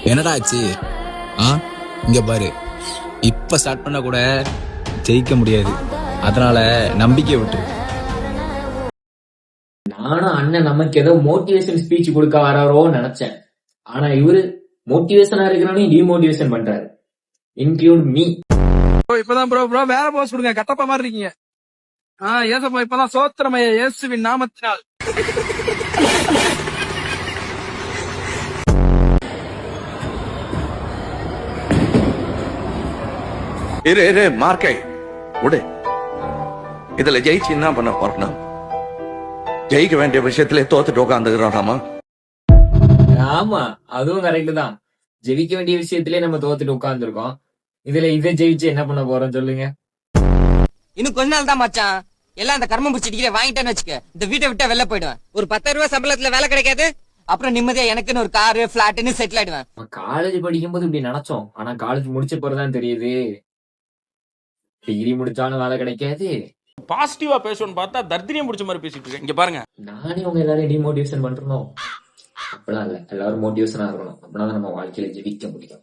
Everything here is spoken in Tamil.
என்னடா ஆச்சு? ஆ இங்க பாரு, இப்ப ஸ்டார்ட் பண்ண கூட ஜெயிக்க முடியாது. அதனால நம்பிக்கை விட்டுரு. நானும் அண்ணன் நமக்கு ஏதோ மோட்டிவேஷன் ஸ்பீச் கொடுக்க வராரோன்னு நினைச்சேன். ஆனா இவரு மோட்டிவேஷனா இருக்கிறவனையும் டிமோட்டிவேஷன் பண்றாரு. Include me. இப்பதான் ப்ரோ வேற போஸ் கொடுங்க. கட்டப்ப மாதிரி இருக்கீங்க. ஏசப்பா இப்பதான் சோத்திரமைய இயேசுவின் நாமத்தினால். இரு மார்க்கை விடு. இதுல ஜெயிச்சு என்ன பண்ண போறோம்? ஜெயிக்க வேண்டிய விஷயத்திலே தோத்துட்டு உட்காந்துக்கிறோம். ஆமா, அதுவும் கரெக்ட் தான். ஜெயிக்க வேண்டிய விஷயத்திலே நம்ம தோத்துட்டு உட்கார்ந்துருக்கோம். இதுல இதை ஜெயிச்சு என்ன பண்ண போறோம் சொல்லுங்க? இன்னும் கொஞ்ச நாள் தான் மச்சான். எல்லாம் இந்த கர்மம் பிடிச்சி டிகிரி வாங்கிட்டேன்னு வச்சுக்க, இந்த வீட்டை விட்டா வெளில போயிடுவேன். ஒரு 10,000 ரூபாய் சம்பளத்துல வேலை கிடைக்காது. அப்புறம் நிம்மதியா எனக்குன்னு ஒரு காரு பிளாட்னு செட்டில் ஆயிடுவேன். காலேஜ் படிக்கும் போது இப்படி நினைச்சோம். ஆனா காலேஜ் முடிச்ச பிறகுதான் தெரியுது, டிகிரி முடிச்சாலும் வேலை கிடைக்காது. பாசிட்டிவா பேசணும்னு பார்த்தா தர்தினியம் முடிச்ச மாதிரி பேசிட்டு இருக்கேன். இங்க பாருங்க, நானே உங்க எல்லாரையும் டிமோட்டிவேஷன் பண்றோம். அப்படிலாம் இல்ல, எல்லாரும் மோட்டிவேஷனா இருக்கணும். அப்படின்னா நம்ம வாழ்க்கையில ஜெயிக்க முடியும்.